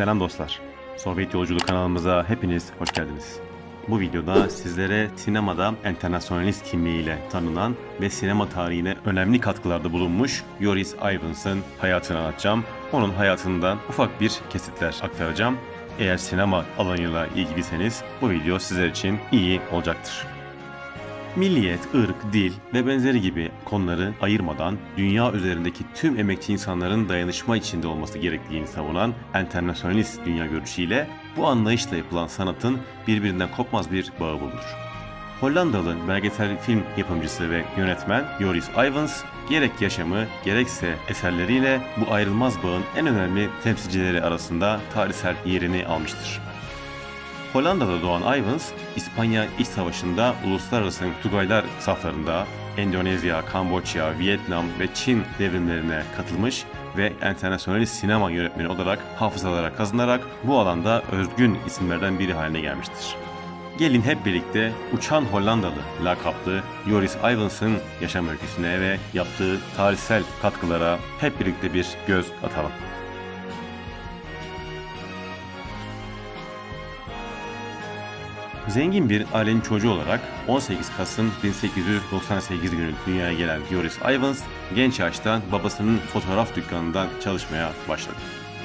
Selam dostlar. Sovyet Yolculuk kanalımıza hepiniz hoş geldiniz. Bu videoda sizlere sinemada enternasyonalist kimliğiyle tanınan ve sinema tarihine önemli katkılarda bulunmuş Joris Ivans'ın hayatını anlatacağım. Onun hayatından ufak bir kesitler aktaracağım. Eğer sinema alanıyla ilgiliyseniz bu video sizler için iyi olacaktır. Milliyet, ırk, dil ve benzeri gibi konuları ayırmadan dünya üzerindeki tüm emekçi insanların dayanışma içinde olması gerektiğini savunan enternasyonalist dünya görüşüyle bu anlayışla yapılan sanatın birbirinden kopmaz bir bağı bulunur. Hollandalı belgesel film yapımcısı ve yönetmen Joris Ivans gerek yaşamı gerekse eserleriyle bu ayrılmaz bağın en önemli temsilcileri arasında tarihsel yerini almıştır. Hollanda'da doğan Ivans, İspanya İç Savaşı'nda uluslararası Tugaylar saflarında Endonezya, Kamboçya, Vietnam ve Çin devrimlerine katılmış ve enternasyonalist sinema yönetmeni olarak hafızalara kazanarak bu alanda özgün isimlerden biri haline gelmiştir. Gelin hep birlikte Uçan Hollandalı lakaplı Joris Ivans'ın yaşam öyküsüne ve yaptığı tarihsel katkılara hep birlikte bir göz atalım. Zengin bir ailenin çocuğu olarak 18 Kasım 1898 günü dünyaya gelen Joris Ivans, genç yaşta babasının fotoğraf dükkanından çalışmaya başladı.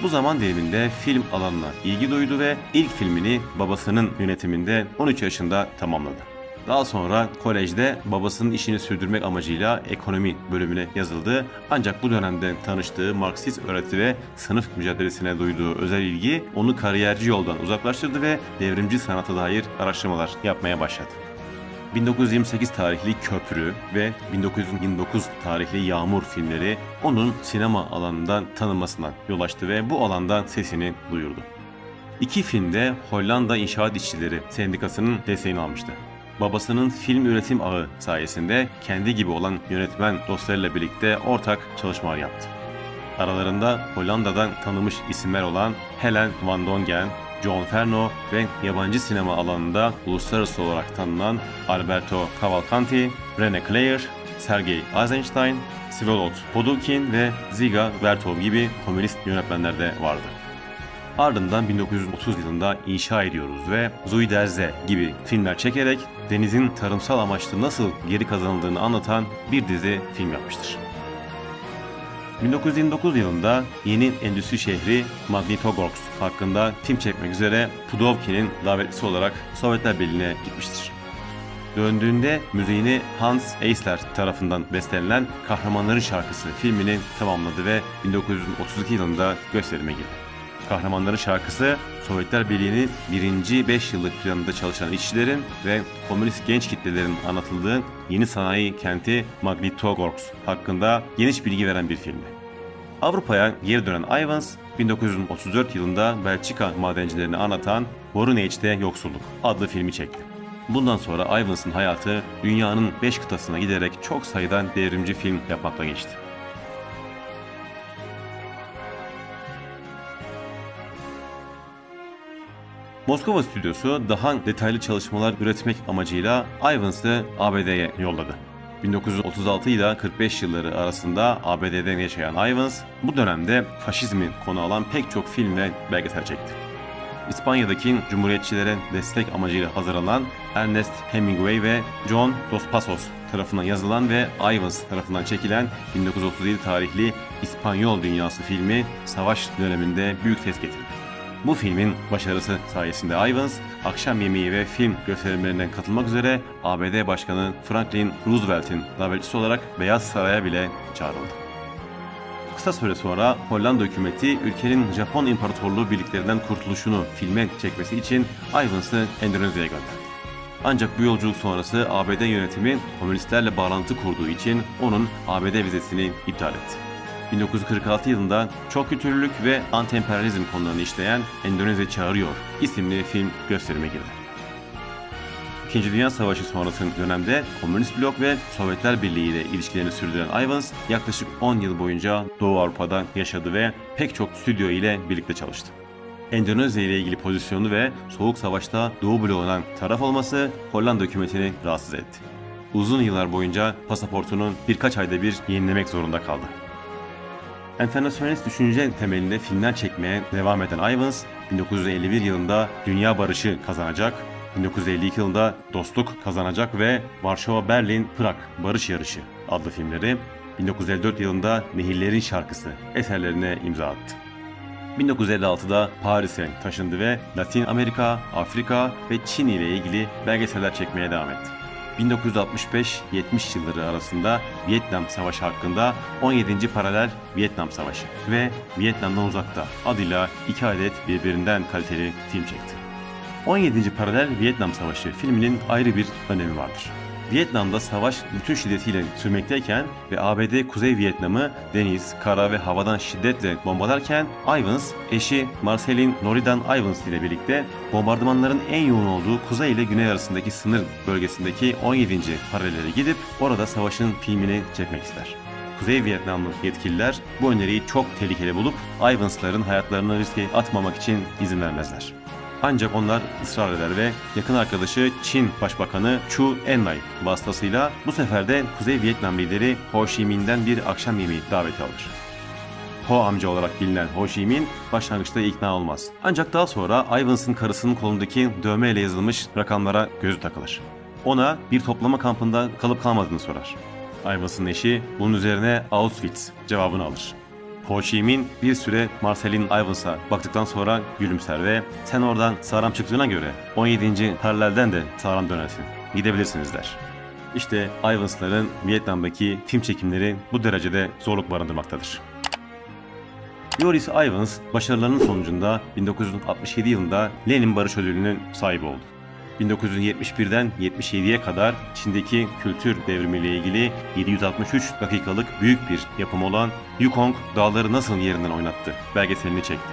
Bu zaman diliminde film alanına ilgi duydu ve ilk filmini babasının yönetiminde 13 yaşında tamamladı. Daha sonra kolejde babasının işini sürdürmek amacıyla ekonomi bölümüne yazıldı. Ancak bu dönemde tanıştığı Marksist öğreti ve sınıf mücadelesine duyduğu özel ilgi onu kariyerci yoldan uzaklaştırdı ve devrimci sanata dair araştırmalar yapmaya başladı. 1928 tarihli Köprü ve 1929 tarihli Yağmur filmleri onun sinema alanından tanınmasına yol açtı ve bu alandan sesini duyurdu. İki filmde Hollanda İnşaat İşçileri Sendikası'nın desteğini almıştı. Babasının film üretim ağı sayesinde kendi gibi olan yönetmen dostlarıyla birlikte ortak çalışmalar yaptı. Aralarında Hollanda'dan tanınmış isimler olan Helen van Dongen, John Ferno ve yabancı sinema alanında uluslararası olarak tanınan Alberto Cavalcanti, René Clair, Sergei Eisenstein, Vsevolod Podolkin ve Dziga Vertov gibi komünist yönetmenler de vardı. Ardından 1930 yılında İnşa Ediyoruz ve Zuy Derze gibi filmler çekerek denizin tarımsal amaçlı nasıl geri kazanıldığını anlatan bir dizi film yapmıştır. 1929 yılında yeni endüstri şehri Magnitogorsk hakkında film çekmek üzere Pudovkin'in davetlisi olarak Sovyetler Birliği'ne gitmiştir. Döndüğünde müziğini Hans Eisler tarafından bestelenen Kahramanların Şarkısı filmini tamamladı ve 1932 yılında gösterime girdi. Kahramanların Şarkısı, Sovyetler Birliği'nin 1. 5 yıllık planında çalışan işçilerin ve komünist genç kitlelerin anlatıldığı yeni sanayi kenti Magnitogorsk hakkında geniş bilgi veren bir filmdi. Avrupa'ya geri dönen Ivans, 1934 yılında Belçika madencilerini anlatan Voronezh'te Yoksulluk adlı filmi çekti. Bundan sonra Ivans'ın hayatı dünyanın 5 kıtasına giderek çok sayıda devrimci film yapmakla geçti. Moskova stüdyosu daha detaylı çalışmalar üretmek amacıyla Ivans'ı ABD'ye yolladı. 1936 ile 45 yılları arasında ABD'de yaşayan Ivans, bu dönemde faşizmi konu alan pek çok film ve belgesel çekti. İspanya'daki Cumhuriyetçilere destek amacıyla hazırlanan Ernest Hemingway ve John Dos Passos tarafından yazılan ve Ivans tarafından çekilen 1937 tarihli İspanyol Dünyası filmi savaş döneminde büyük ses getirdi. Bu filmin başarısı sayesinde Ivans, akşam yemeği ve film gösterimlerinden katılmak üzere ABD Başkanı Franklin Roosevelt'in davetlisi olarak Beyaz Saray'a bile çağrıldı. Kısa süre sonra Hollanda hükümeti ülkenin Japon İmparatorluğu birliklerinden kurtuluşunu filme çekmesi için Ivans'ı Endonezya'ya gönderdi. Ancak bu yolculuk sonrası ABD yönetimi komünistlerle bağlantı kurduğu için onun ABD vizesini iptal etti. 1946 yılında çok kültürlülük ve anti-emperyalizm konularını işleyen Endonezya Çağırıyor isimli film gösterime girdi. İkinci Dünya Savaşı sonrası dönemde Komünist Blok ve Sovyetler Birliği ile ilişkilerini sürdüren Ivans yaklaşık 10 yıl boyunca Doğu Avrupa'da yaşadı ve pek çok stüdyo ile birlikte çalıştı. Endonezya ile ilgili pozisyonu ve Soğuk Savaş'ta Doğu bloğundan taraf olması Hollanda hükümetini rahatsız etti. Uzun yıllar boyunca pasaportunu birkaç ayda bir yenilemek zorunda kaldı. Enternasyonalist düşünce temelinde filmler çekmeye devam eden Evans, 1951 yılında Dünya Barışı kazanacak, 1952 yılında Dostluk kazanacak ve Varşova-Berlin-Prag Barış Yarışı adlı filmleri, 1954 yılında Nehirlerin Şarkısı eserlerine imza attı. 1956'da Paris'e taşındı ve Latin Amerika, Afrika ve Çin ile ilgili belgeseller çekmeye devam etti. 1965-70 yılları arasında Vietnam Savaşı hakkında 17. Paralel Vietnam Savaşı ve Vietnam'dan Uzakta adıyla 2 adet birbirinden kaliteli film çekti. 17. Paralel Vietnam Savaşı filminin ayrı bir önemi vardır. Vietnam'da savaş bütün şiddetiyle sürmekteyken ve ABD Kuzey Vietnam'ı deniz, kara ve havadan şiddetle bombalarken Evans, eşi Marceline Noridan Evans ile birlikte bombardımanların en yoğun olduğu kuzey ile güney arasındaki sınır bölgesindeki 17. paralele gidip orada savaşın filmini çekmek ister. Kuzey Vietnamlı yetkililer bu öneriyi çok tehlikeli bulup Evans'ların hayatlarını riske atmamak için izin vermezler. Ancak onlar ısrar eder ve yakın arkadaşı Çin Başbakanı Chu Enlai vasıtasıyla bu sefer de Kuzey Vietnam lideri Ho Chi Minh'den bir akşam yemeği daveti alır. Ho amca olarak bilinen Ho Chi Minh başlangıçta ikna olmaz. Ancak daha sonra Evans'ın karısının kolundaki dövmeyle yazılmış rakamlara gözü takılır. Ona bir toplama kampında kalıp kalmadığını sorar. Evans'ın eşi bunun üzerine Auschwitz cevabını alır. Ho Chi Minh bir süre Marceline Evans'a baktıktan sonra gülümser ve sen oradan sağlam çıktığına göre 17. paralelden de sağlam dönersin. Gidebilirsiniz der. İşte Evans'ların Vietnam'daki film çekimleri bu derecede zorluk barındırmaktadır. Joris Ivans başarılarının sonucunda 1967 yılında Lenin Barış Ödülü'nün sahibi oldu. 1971'den 77'ye kadar Çin'deki kültür devrimiyle ilgili 763 dakikalık büyük bir yapım olan Yukong Dağları Nasıl Yerinden Oynattı belgeselini çekti.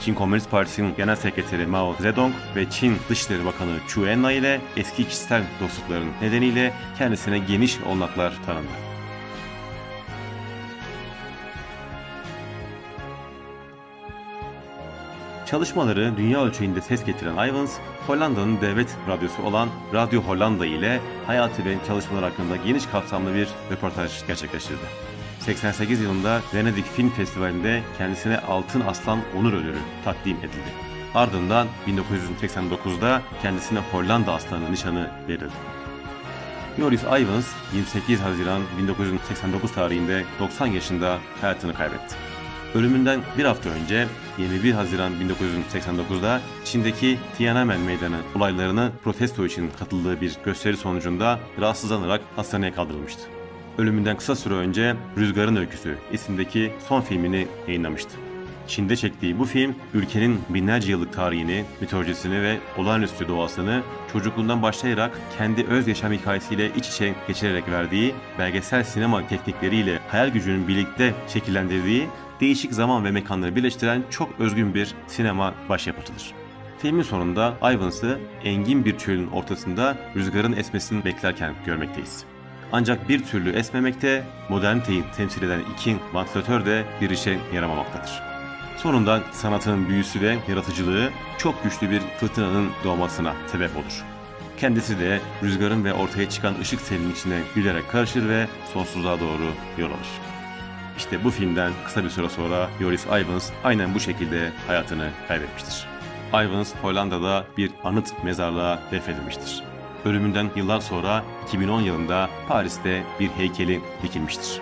Çin Komünist Partisi'nin Genel Sekreteri Mao Zedong ve Çin Dışişleri Bakanı Chu Enlai ile eski kişisel dostlukların nedeniyle kendisine geniş olanaklar tanındı. Çalışmaları dünya ölçeğinde ses getiren Evans, Hollanda'nın devlet radyosu olan Radio Hollanda ile hayatı ve çalışmalar hakkında geniş kapsamlı bir röportaj gerçekleştirdi. 88 yılında Venedik Film Festivali'nde kendisine Altın Aslan Onur Ödülü takdim edildi. Ardından 1989'da kendisine Hollanda Aslanı nişanı verildi. Joris Ivans 28 Haziran 1989 tarihinde 90 yaşında hayatını kaybetti. Ölümünden bir hafta önce 21 Haziran 1989'da Çin'deki Tiananmen Meydanı olaylarını protesto için katıldığı bir gösteri sonucunda rahatsızlanarak hastaneye kaldırılmıştı. Ölümünden kısa süre önce Rüzgarın Öyküsü isimdeki son filmini yayınlamıştı. Çin'de çektiği bu film, ülkenin binlerce yıllık tarihini, mitolojisini ve olağanüstü doğasını çocukluğundan başlayarak kendi öz yaşam hikayesiyle iç içe geçirerek verdiği, belgesel sinema teknikleriyle hayal gücünün birlikte şekillendirdiği, değişik zaman ve mekanları birleştiren çok özgün bir sinema başyapıtıdır. Filmin sonunda Evans'ı engin bir çölün ortasında rüzgarın esmesini beklerken görmekteyiz. Ancak bir türlü esmemekte, moderniteyi temsil eden iki vantilatör de bir işe yaramamaktadır. Sonunda sanatın büyüsü ve yaratıcılığı çok güçlü bir fırtınanın doğmasına sebep olur. Kendisi de rüzgarın ve ortaya çıkan ışık selinin içine gülerek karışır ve sonsuzluğa doğru yol alır. İşte bu filmden kısa bir süre sonra Joris Ivans aynen bu şekilde hayatını kaybetmiştir. Ivans Hollanda'da bir anıt mezarlığa defnedilmiştir. Ölümünden yıllar sonra 2010 yılında Paris'te bir heykeli dikilmiştir.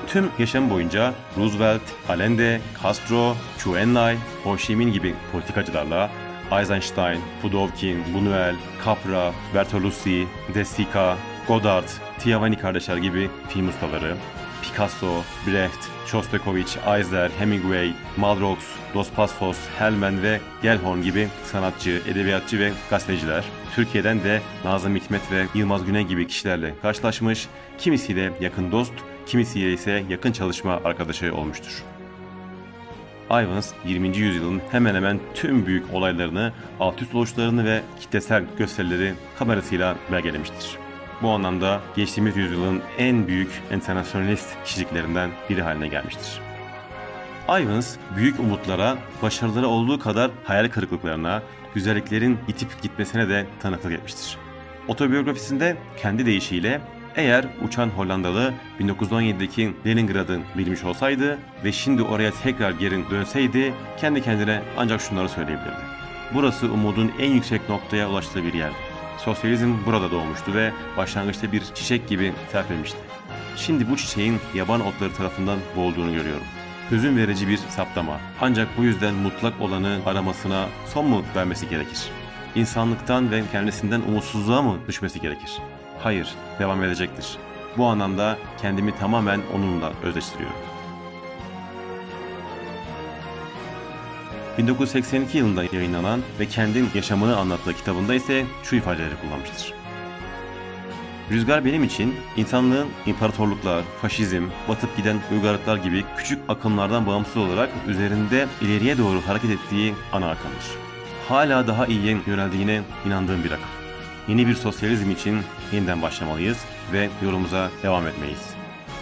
Tüm yaşam boyunca Roosevelt, Allende, Castro, Chu Enlai, Ho Chi Minh gibi politikacılarla Eisenstein, Pudovkin, Buñuel, Capra, Bertolucci, De Sica, Godard, Tiavani kardeşler gibi film ustaları, Picasso, Brecht, Shostakovich, Eisler, Hemingway, Malraux, Dos Passos, Hellman ve Gellhorn gibi sanatçı, edebiyatçı ve gazeteciler, Türkiye'den de Nazım Hikmet ve Yılmaz Güney gibi kişilerle karşılaşmış, kimisiyle yakın dost, kimisiyle ise yakın çalışma arkadaşı olmuştur. Evans, 20. yüzyılın hemen hemen tüm büyük olaylarını, alt üst oluşlarını ve kitlesel gösterileri kamerasıyla belgelemiştir. Bu anlamda geçtiğimiz yüzyılın en büyük enternasyonalist kişiliklerinden biri haline gelmiştir. Evans, büyük umutlara, başarıları olduğu kadar hayal kırıklıklarına, güzelliklerin itip gitmesine de tanıklık etmiştir. Otobiyografisinde kendi deyişiyle Eğer uçan Hollandalı 1917'deki Leningrad'ı bilmiş olsaydı ve şimdi oraya tekrar geri dönseydi kendi kendine ancak şunları söyleyebilirdi. Burası umudun en yüksek noktaya ulaştığı bir yerdi. Sosyalizm burada doğmuştu ve başlangıçta bir çiçek gibi serpilmişti. Şimdi bu çiçeğin yaban otları tarafından boğulduğunu görüyorum. Hüzün verici bir saptama. Ancak bu yüzden mutlak olanı aramasına son mu vermesi gerekir? İnsanlıktan ve kendisinden umutsuzluğa mı düşmesi gerekir? Hayır, devam edecektir. Bu anlamda kendimi tamamen onunla özdeştiriyorum. 1982 yılında yayınlanan ve kendin yaşamını anlattığı kitabında ise şu ifadeleri kullanmıştır. Rüzgar benim için insanlığın imparatorluklar, faşizm, batıp giden uygarlıklar gibi küçük akımlardan bağımsız olarak üzerinde ileriye doğru hareket ettiği ana akımdır. Hala daha iyiye yöneldiğine inandığım bir akım. Yeni bir sosyalizm için yeniden başlamalıyız ve yolumuza devam etmeliyiz.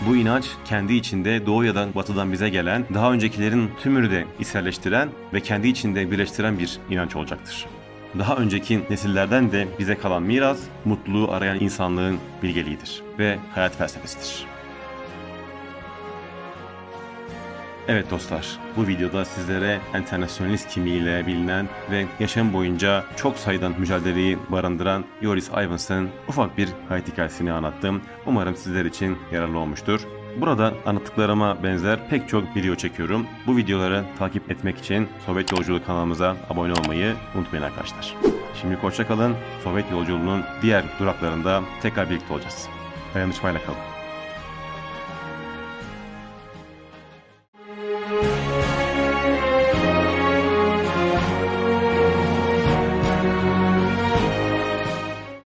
Bu inanç kendi içinde doğu ya da batıdan bize gelen, daha öncekilerin tümünü de içselleştiren ve kendi içinde birleştiren bir inanç olacaktır. Daha önceki nesillerden de bize kalan miras, mutluluğu arayan insanlığın bilgeliğidir ve hayat felsefesidir. Evet dostlar, bu videoda sizlere enternasyonalist kimliğiyle bilinen ve yaşam boyunca çok sayıdan mücadeleyi barındıran Joris Ivans'ın ufak bir hayat hikayesini anlattım. Umarım sizler için yararlı olmuştur. Burada anlattıklarıma benzer pek çok video çekiyorum. Bu videoları takip etmek için Sovyet Yolculuğu kanalımıza abone olmayı unutmayın arkadaşlar. Şimdi hoşça kalın. Sovyet Yolculuğu'nun diğer duraklarında tekrar birlikte olacağız. Dayanışmayla kalın.